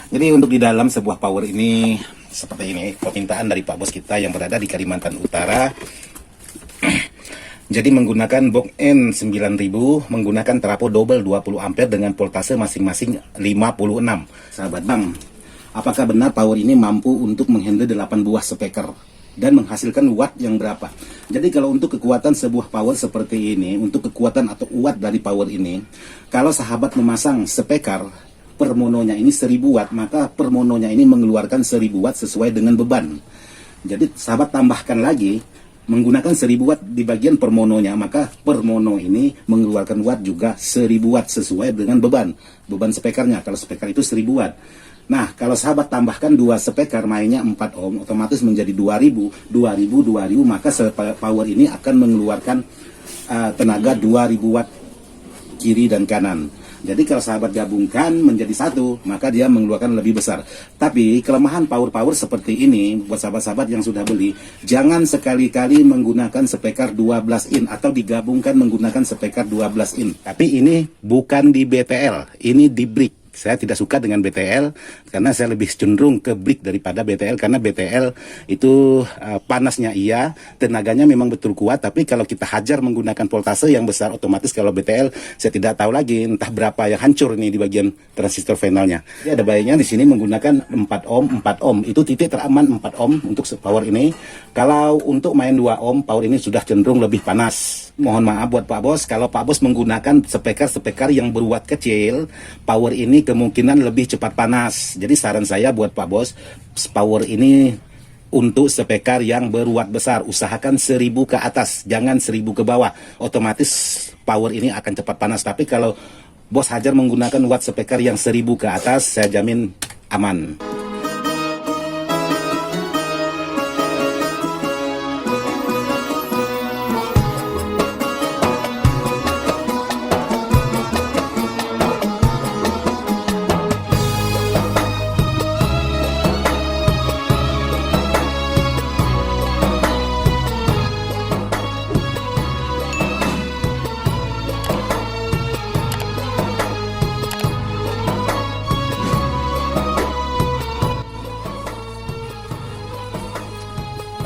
Jadi untuk di dalam sebuah power ini seperti ini, permintaan dari Pak Bos kita yang berada di Kalimantan Utara. Jadi menggunakan box N9000 menggunakan trafo double 20 ampere dengan voltase masing-masing 56. Sahabat Bang, apakah benar power ini mampu untuk menghandle 8 buah speaker dan menghasilkan watt yang berapa? Jadi kalau untuk kekuatan sebuah power seperti ini, untuk kekuatan atau watt dari power ini, kalau sahabat memasang speaker per mononya ini 1000 watt, maka per mononya ini mengeluarkan 1000 watt sesuai dengan beban. Jadi sahabat tambahkan lagi menggunakan 1000 watt di bagian per mononya, maka per mono ini mengeluarkan watt juga 1000 watt sesuai dengan beban speakernya. Kalau speaker itu 1000 watt. Nah, kalau sahabat tambahkan 2 speaker mainnya 4 ohm, otomatis menjadi 2000, maka power ini akan mengeluarkan tenaga 2000 watt kiri dan kanan. Jadi kalau sahabat gabungkan menjadi satu, maka dia mengeluarkan lebih besar. Tapi kelemahan power seperti ini, buat sahabat-sahabat yang sudah beli, jangan sekali-kali menggunakan speaker 12 in atau digabungkan menggunakan speaker 12 in. Tapi ini bukan di BTL, ini di brick. Saya tidak suka dengan BTL karena saya lebih cenderung ke brick daripada BTL, karena BTL itu panasnya iya, tenaganya memang betul kuat, tapi kalau kita hajar menggunakan voltase yang besar, otomatis kalau BTL saya tidak tahu lagi entah berapa yang hancur ini di bagian transistor finalnya. Jadi ada baiknya di sini menggunakan 4 ohm, itu titik teraman 4 ohm untuk power ini. Kalau untuk main 2 ohm, power ini sudah cenderung lebih panas. Mohon maaf buat Pak Bos, kalau Pak Bos menggunakan speaker yang berwatt kecil, power ini kemungkinan lebih cepat panas. Jadi saran saya buat Pak Bos, power ini untuk speaker yang berwatt besar, usahakan 1000 ke atas, jangan 1000 ke bawah. Otomatis power ini akan cepat panas. Tapi kalau Bos hajar menggunakan watt speaker yang 1000 ke atas, saya jamin aman.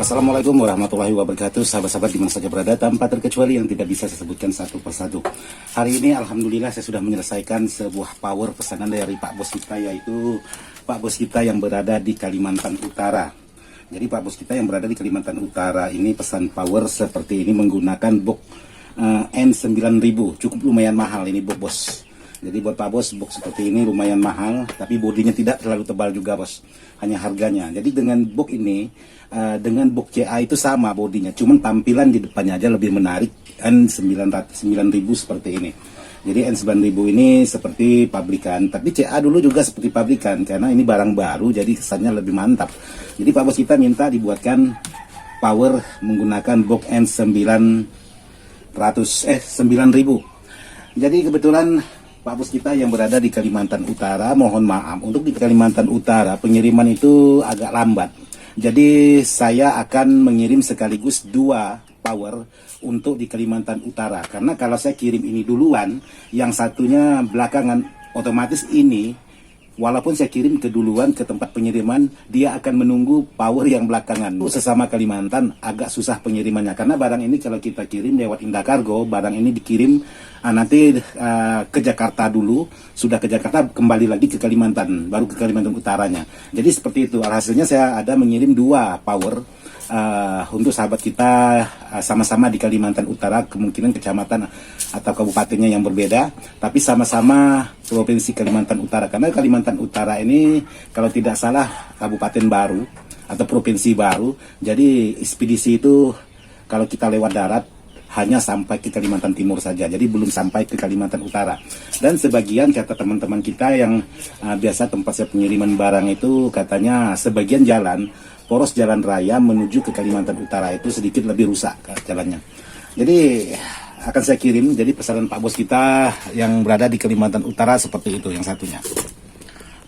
Assalamualaikum warahmatullahi wabarakatuh, sahabat-sahabat di mana saja berada, tanpa terkecuali yang tidak bisa saya sebutkan satu persatu. Hari ini alhamdulillah saya sudah menyelesaikan sebuah power pesanan dari Pak Bos kita, yaitu Pak Bos kita yang berada di Kalimantan Utara. Jadi Pak Bos kita yang berada di Kalimantan Utara ini pesan power seperti ini menggunakan box N9000, cukup lumayan mahal ini Bos. Jadi buat Pak Bos, box seperti ini lumayan mahal, tapi bodinya tidak terlalu tebal juga Bos, hanya harganya. Jadi dengan box ini, dengan box CA itu sama bodinya, cuman tampilan di depannya aja lebih menarik. N9000 seperti ini. Jadi N9000 ini seperti pabrikan, tapi CA dulu juga seperti pabrikan, karena ini barang baru, jadi kesannya lebih mantap. Jadi Pak Bos kita minta dibuatkan power menggunakan box N9000. Jadi kebetulan Pak Bos kita yang berada di Kalimantan Utara, mohon maaf, untuk di Kalimantan Utara pengiriman itu agak lambat. Jadi saya akan mengirim sekaligus 2 power untuk di Kalimantan Utara. Karena kalau saya kirim ini duluan, yang satunya belakangan, otomatis ini walaupun saya kirim keduluan ke tempat pengiriman, dia akan menunggu power yang belakangan. Sesama Kalimantan agak susah pengirimannya, karena barang ini kalau kita kirim lewat Indakargo, barang ini dikirim nanti ke Jakarta dulu, sudah ke Jakarta kembali lagi ke Kalimantan, baru ke Kalimantan Utaranya. Jadi seperti itu. Alhasilnya saya ada mengirim 2 power untuk sahabat kita sama-sama di Kalimantan Utara, kemungkinan kecamatan atau kabupatennya yang berbeda, tapi sama-sama provinsi Kalimantan Utara. Karena Kalimantan Utara ini kalau tidak salah kabupaten baru atau provinsi baru, jadi ekspedisi itu kalau kita lewat darat hanya sampai ke Kalimantan Timur saja, jadi belum sampai ke Kalimantan Utara. Dan sebagian kata teman-teman kita yang biasa tempat saya pengiriman barang itu, katanya sebagian jalan, poros jalan raya menuju ke Kalimantan Utara itu sedikit lebih rusak jalannya. Jadi akan saya kirim, jadi pesanan Pak Bos kita yang berada di Kalimantan Utara seperti itu yang satunya.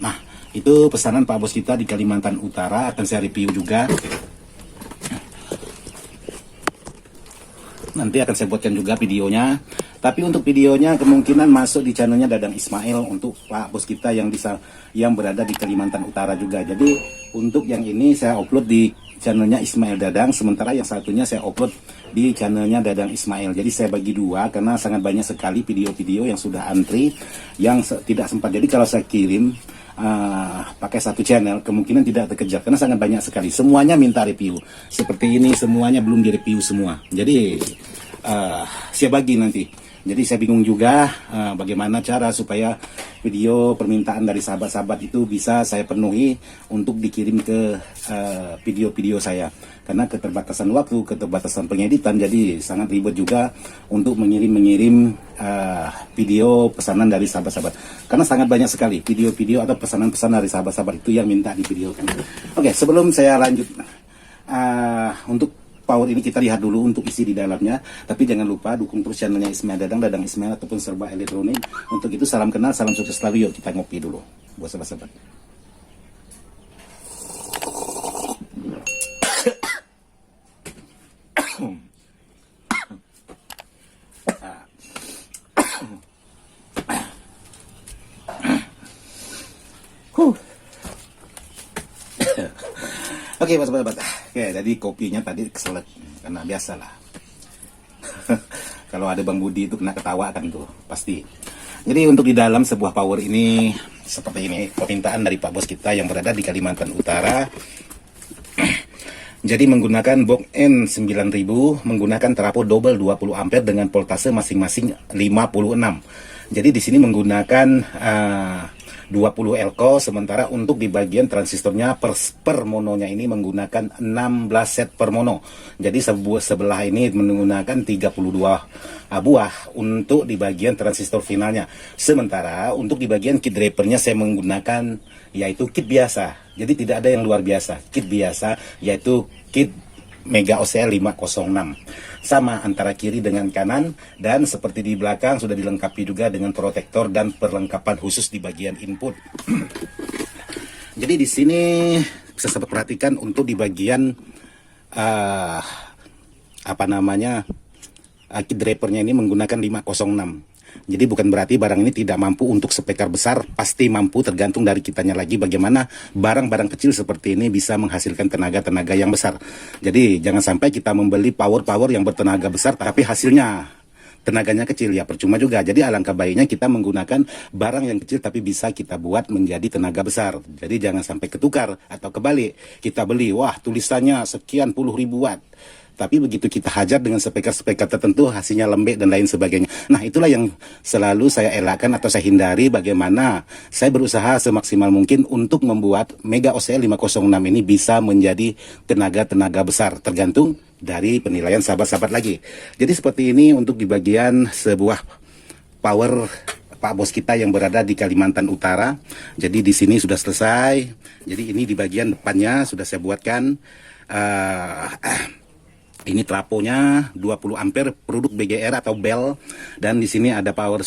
Nah, itu pesanan Pak Bos kita di Kalimantan Utara, akan saya review juga. Nanti akan saya buatkan juga videonya. Tapi untuk videonya kemungkinan masuk di channelnya Dadang Ismail untuk Pak Bos kita yang berada di Kalimantan Utara juga. Jadi untuk yang ini saya upload di channelnya Ismail Dadang, sementara yang satunya saya upload di channelnya Dadang Ismail. Jadi saya bagi dua karena sangat banyak sekali video-video yang sudah antri yang tidak sempat. Jadi kalau saya kirim pakai satu channel kemungkinan tidak terkejar karena sangat banyak sekali. Semuanya minta review. Seperti ini semuanya belum direview semua. Jadi saya bagi nanti. Jadi saya bingung juga bagaimana cara supaya video permintaan dari sahabat-sahabat itu bisa saya penuhi untuk dikirim ke video-video saya. Karena keterbatasan waktu, keterbatasan pengeditan, jadi sangat ribet juga untuk mengirim video pesanan dari sahabat-sahabat. Karena sangat banyak sekali video-video atau pesanan-pesanan dari sahabat-sahabat itu yang minta divideokan. Oke, sebelum saya lanjut untuk power ini kita lihat dulu untuk isi di dalamnya. Tapi jangan lupa dukung terus channelnya Ismail Dadang, Dadang Ismail ataupun Serba Elektronik. Untuk itu salam kenal, salam sukses selalu. Yuk kita ngopi dulu buat sahabat-sahabat. Oke, sahabat-sahabat. Oke, jadi kopinya tadi keselak karena biasalah. Kalau ada Bang Budi itu kena ketawa kan tuh, pasti. Jadi untuk di dalam sebuah power ini seperti ini, permintaan dari Pak Bos kita yang berada di Kalimantan Utara. Jadi menggunakan box N9000, menggunakan trafo double 20 ampere dengan voltase masing-masing 56. Jadi di sini menggunakan 20 elko, sementara untuk di bagian transistornya per mononya ini menggunakan 16 set per mono. Jadi sebelah ini menggunakan 32 buah untuk di bagian transistor finalnya. Sementara untuk di bagian kit drivernya saya menggunakan yaitu kit biasa. Jadi tidak ada yang luar biasa, kit biasa yaitu kit Mega OCL 506. Sama antara kiri dengan kanan, dan seperti di belakang sudah dilengkapi juga dengan protektor dan perlengkapan khusus di bagian input. Jadi di sini bisa sempat perhatikan untuk di bagian kit drivernya ini menggunakan 506. Jadi bukan berarti barang ini tidak mampu untuk spekar besar, pasti mampu, tergantung dari kitanya lagi bagaimana barang-barang kecil seperti ini bisa menghasilkan tenaga-tenaga yang besar. Jadi jangan sampai kita membeli power-power yang bertenaga besar tapi hasilnya tenaganya kecil, ya percuma juga. Jadi alangkah baiknya kita menggunakan barang yang kecil tapi bisa kita buat menjadi tenaga besar. Jadi jangan sampai ketukar atau kebalik. Kita beli, wah tulisannya sekian puluh ribu watt, tapi begitu kita hajar dengan spekar-spekar tertentu hasilnya lembek dan lain sebagainya. Nah itulah yang selalu saya elakkan atau saya hindari. Bagaimana saya berusaha semaksimal mungkin untuk membuat Mega OCL 506 ini bisa menjadi tenaga-tenaga besar, tergantung dari penilaian sahabat-sahabat lagi. Jadi seperti ini untuk di bagian sebuah power Pak Bos kita yang berada di Kalimantan Utara. Jadi di sini sudah selesai. Jadi ini di bagian depannya sudah saya buatkan. Ini trafonya 20 ampere produk BGR atau Bell, dan di sini ada power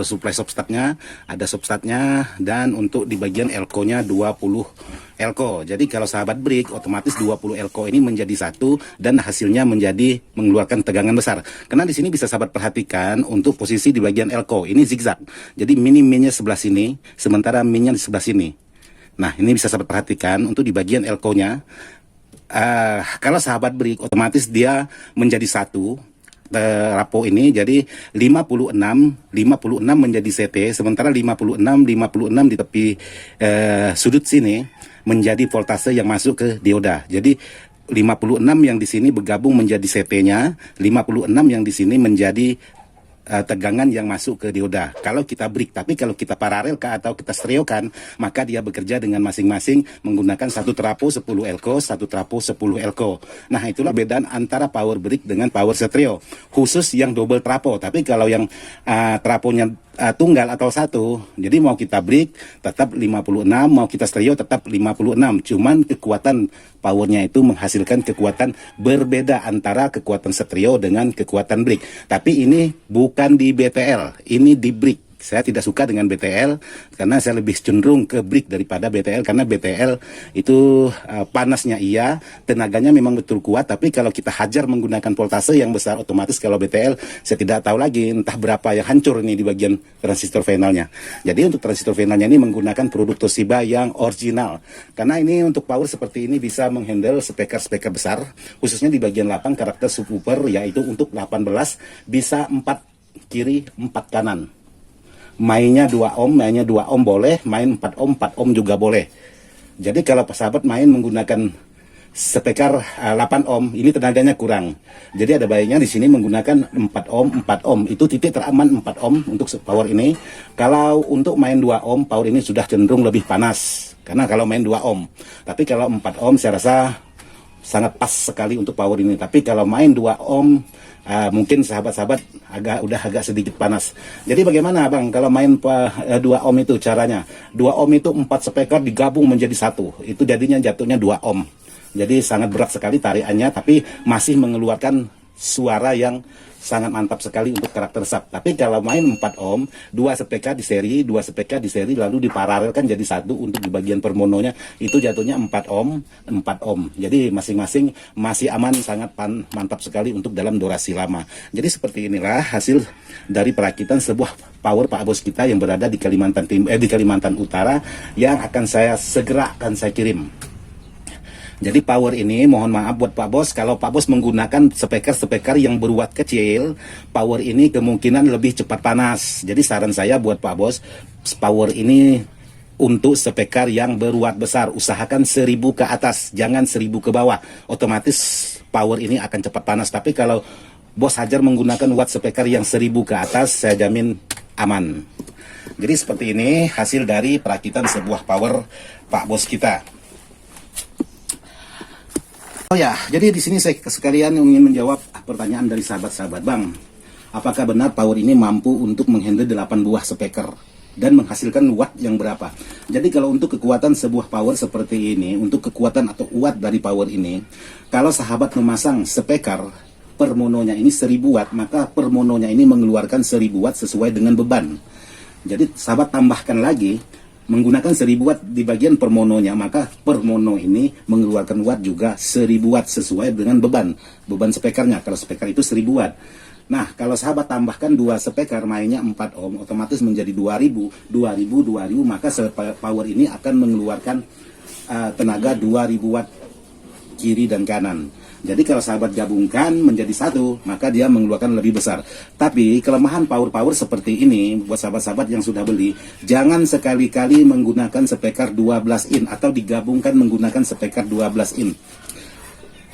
supply substatnya, ada substatnya, dan untuk di bagian elko-nya 20 elko. Jadi kalau sahabat break otomatis 20 elko ini menjadi satu dan hasilnya mengeluarkan tegangan besar. Karena di sini bisa sahabat perhatikan untuk posisi di bagian elko ini zigzag. Jadi minnya sebelah sini, sementara minnya di sebelah sini. Nah, ini bisa sahabat perhatikan untuk di bagian elko-nya. Kalau sahabat break otomatis dia menjadi satu rapo ini, jadi 56 menjadi CT, sementara 56 di tepi sudut sini menjadi voltase yang masuk ke dioda. Jadi 56 yang di sini bergabung menjadi CT-nya, 56 yang di sini menjadi tegangan yang masuk ke dioda kalau kita break. Tapi kalau kita paralelkan atau kita stereokan, maka dia bekerja dengan masing-masing menggunakan satu trapo 10 elko, satu trapo 10 elko. Nah itulah bedaan antara power break dengan power stereo, khusus yang double trapo. Tapi kalau yang traponya tunggal atau satu, jadi mau kita break tetap 56, mau kita stereo tetap 56. Cuman kekuatan powernya itu menghasilkan kekuatan berbeda antara kekuatan stereo dengan kekuatan break. Tapi ini bukan di BTL, ini di break. Saya tidak suka dengan BTL karena saya lebih cenderung ke brick daripada BTL, karena BTL itu panasnya iya, tenaganya memang betul kuat, tapi kalau kita hajar menggunakan voltase yang besar, otomatis kalau BTL saya tidak tahu lagi entah berapa yang hancur ini di bagian transistor finalnya. Jadi untuk transistor finalnya ini menggunakan produk Toshiba yang original, karena ini untuk power seperti ini bisa menghandle speaker-speaker besar, khususnya di bagian 8 karakter subwoofer, yaitu untuk 18 bisa 4 kiri 4 kanan. Mainnya 2 ohm, mainnya 2 ohm boleh, main 4 ohm, 4 ohm juga boleh. Jadi kalau sahabat main menggunakan speaker 8 ohm, ini tenaganya kurang. Jadi ada baiknya di sini menggunakan 4 ohm, 4 ohm. Itu titik teraman 4 ohm untuk power ini. Kalau untuk main 2 ohm, power ini sudah cenderung lebih panas. Karena kalau main 2 ohm. Tapi kalau 4 ohm saya rasa sangat pas sekali untuk power ini. Tapi kalau main 2 ohm, mungkin sahabat-sahabat udah agak sedikit panas. Jadi bagaimana Bang kalau main 2 ohm itu caranya? 2 ohm itu 4 speaker digabung menjadi satu. Itu jadinya jatuhnya 2 ohm. Jadi sangat berat sekali tariannya, tapi masih mengeluarkan suara yang sangat mantap sekali untuk karakter sub. Tapi kalau main 4 ohm, 2 speaker di seri, 2 speaker di seri lalu diparalelkan jadi satu untuk di bagian per mononya, itu jatuhnya 4 ohm, 4 ohm. Jadi masing-masing masih aman, sangat mantap sekali untuk dalam durasi lama. Jadi seperti inilah hasil dari perakitan sebuah power Pak Bos kita yang berada di Kalimantan di Kalimantan Utara, yang akan saya kirim. Jadi power ini mohon maaf buat Pak Bos, kalau Pak Bos menggunakan speaker yang berwatt kecil, power ini kemungkinan lebih cepat panas. Jadi saran saya buat Pak Bos, power ini untuk speaker yang berwatt besar, usahakan 1000 ke atas, jangan 1000 ke bawah. Otomatis power ini akan cepat panas. Tapi kalau Bos hajar menggunakan watt speaker yang 1000 ke atas, saya jamin aman. Jadi seperti ini hasil dari perakitan sebuah power Pak Bos kita. Oh ya, jadi di sini saya sekalian ingin menjawab pertanyaan dari sahabat-sahabat. Bang, apakah benar power ini mampu untuk menghandle 8 buah speaker dan menghasilkan watt yang berapa? Jadi kalau untuk kekuatan sebuah power seperti ini, untuk kekuatan atau watt dari power ini, kalau sahabat memasang speaker per mononya ini 1000 watt, maka per mononya ini mengeluarkan 1000 watt sesuai dengan beban. Jadi sahabat tambahkan lagi, menggunakan 1000 watt di bagian per mononya, maka per mono ini mengeluarkan watt juga 1000 watt sesuai dengan beban speakernya. Kalau speaker itu 1000 watt. Nah, kalau sahabat tambahkan 2 speaker mainnya 4 ohm, otomatis menjadi 2000, maka power ini akan mengeluarkan tenaga 2000 watt kiri dan kanan. Jadi kalau sahabat gabungkan menjadi satu, maka dia mengeluarkan lebih besar. Tapi kelemahan power seperti ini, buat sahabat-sahabat yang sudah beli, jangan sekali-kali menggunakan speaker 12 in atau digabungkan menggunakan speaker 12 in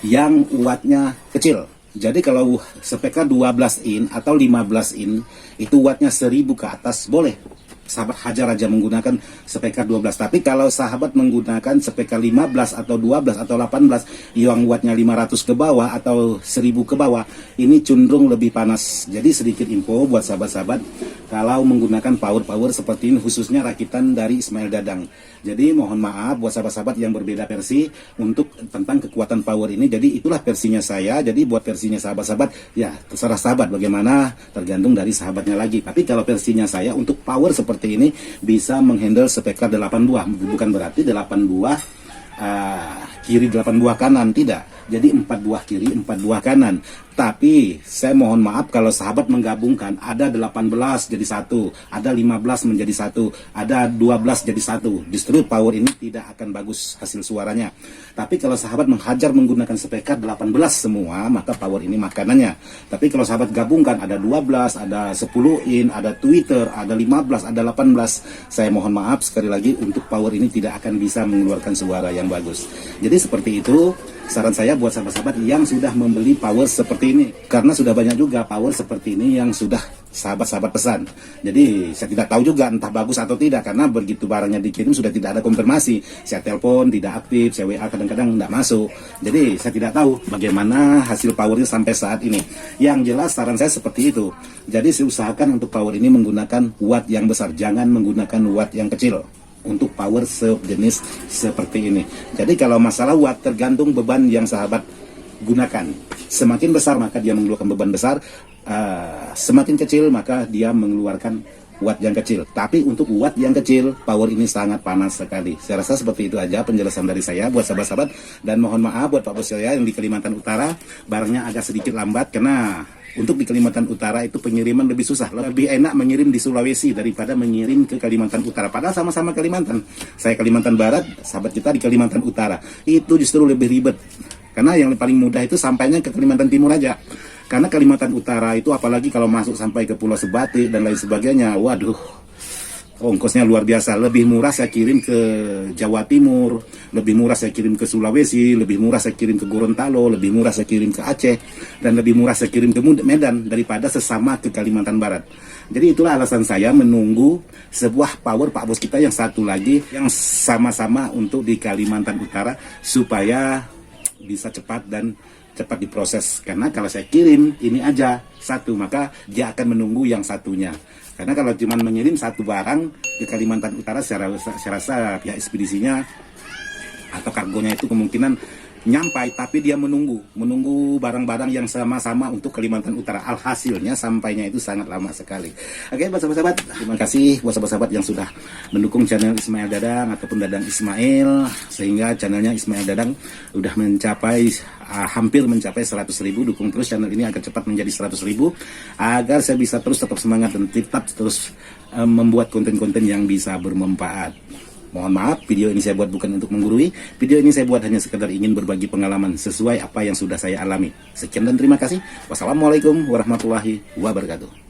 yang wattnya kecil. Jadi kalau speaker 12 in atau 15 in, itu wattnya 1000 ke atas boleh. Sahabat hajar aja menggunakan speaker 12. Tapi kalau sahabat menggunakan speaker 15 atau 12 atau 18 yang wattnya 500 ke bawah atau 1000 ke bawah, ini cenderung lebih panas. Jadi sedikit info buat sahabat-sahabat kalau menggunakan power seperti ini, khususnya rakitan dari Ismail Dadang. Jadi mohon maaf buat sahabat-sahabat yang berbeda versi untuk tentang kekuatan power ini. Jadi itulah versinya saya. Jadi buat versinya sahabat-sahabat, ya terserah sahabat bagaimana, tergantung dari sahabatnya lagi. Tapi kalau versinya saya untuk power seperti ini bisa menghandle speaker 8 buah. Bukan berarti 8 buah kiri 8 buah kanan, tidak. Jadi 4 buah kiri 4 buah kanan. Tapi saya mohon maaf kalau sahabat menggabungkan ada 18 jadi satu, ada 15 menjadi satu, ada 12 jadi satu. Justru power ini tidak akan bagus hasil suaranya. Tapi kalau sahabat menghajar menggunakan speaker 18 semua, maka power ini makanannya. Tapi kalau sahabat gabungkan ada 12, ada 10 in, ada Twitter, ada 15, ada 18, saya mohon maaf sekali lagi untuk power ini tidak akan bisa mengeluarkan suara yang bagus. Jadi seperti itu saran saya buat sahabat-sahabat yang sudah membeli power seperti ini, karena sudah banyak juga power seperti ini yang sudah sahabat-sahabat pesan. Jadi saya tidak tahu juga entah bagus atau tidak, karena begitu barangnya dikirim sudah tidak ada konfirmasi. Saya telepon tidak aktif, saya WA kadang-kadang tidak masuk. Jadi saya tidak tahu bagaimana hasil powernya sampai saat ini. Yang jelas saran saya seperti itu. Jadi saya usahakan untuk power ini menggunakan watt yang besar, jangan menggunakan watt yang kecil untuk power sejenis seperti ini. Jadi kalau masalah watt tergantung beban yang sahabat gunakan. Semakin besar maka dia mengeluarkan beban besar, semakin kecil maka dia mengeluarkan watt yang kecil. Tapi untuk watt yang kecil, power ini sangat panas sekali. Saya rasa seperti itu aja penjelasan dari saya buat sahabat-sahabat. Dan mohon maaf buat Pak Bos saya yang di Kalimantan Utara, barangnya agak sedikit lambat karena untuk di Kalimantan Utara itu pengiriman lebih susah. Lebih enak mengirim di Sulawesi daripada mengirim ke Kalimantan Utara. Padahal sama-sama Kalimantan. Saya Kalimantan Barat, sahabat kita di Kalimantan Utara. Itu justru lebih ribet. Karena yang paling mudah itu sampainya ke Kalimantan Timur aja. Karena Kalimantan Utara itu apalagi kalau masuk sampai ke Pulau Sebatik dan lain sebagainya, waduh, ongkosnya luar biasa. Lebih murah saya kirim ke Jawa Timur, lebih murah saya kirim ke Sulawesi, lebih murah saya kirim ke Gorontalo, lebih murah saya kirim ke Aceh, dan lebih murah saya kirim ke Medan daripada sesama ke Kalimantan Barat. Jadi itulah alasan saya menunggu sebuah power Pak Bos kita yang satu lagi yang sama-sama untuk di Kalimantan Utara supaya bisa cepat dan cepat diproses. Karena kalau saya kirim ini aja satu, maka dia akan menunggu yang satunya. Karena kalau cuma mengirim satu barang ke Kalimantan Utara, saya rasa pihak ekspedisinya atau kargonya itu kemungkinan nyampai, tapi dia menunggu barang-barang yang sama-sama untuk Kalimantan Utara. Alhasilnya sampainya itu sangat lama sekali. Oke, buat sahabat-sahabat, terima kasih buat sahabat-sahabat yang sudah mendukung channel Ismail Dadang ataupun Dadang Ismail, sehingga channelnya Ismail Dadang udah mencapai hampir mencapai 100.000. Dukung terus channel ini agar cepat menjadi 100.000 agar saya bisa terus tetap semangat dan tetap terus membuat konten-konten yang bisa bermanfaat. Mohon maaf, video ini saya buat bukan untuk menggurui. Video ini saya buat hanya sekedar ingin berbagi pengalaman sesuai apa yang sudah saya alami. Sekian dan terima kasih. Wassalamualaikum warahmatullahi wabarakatuh.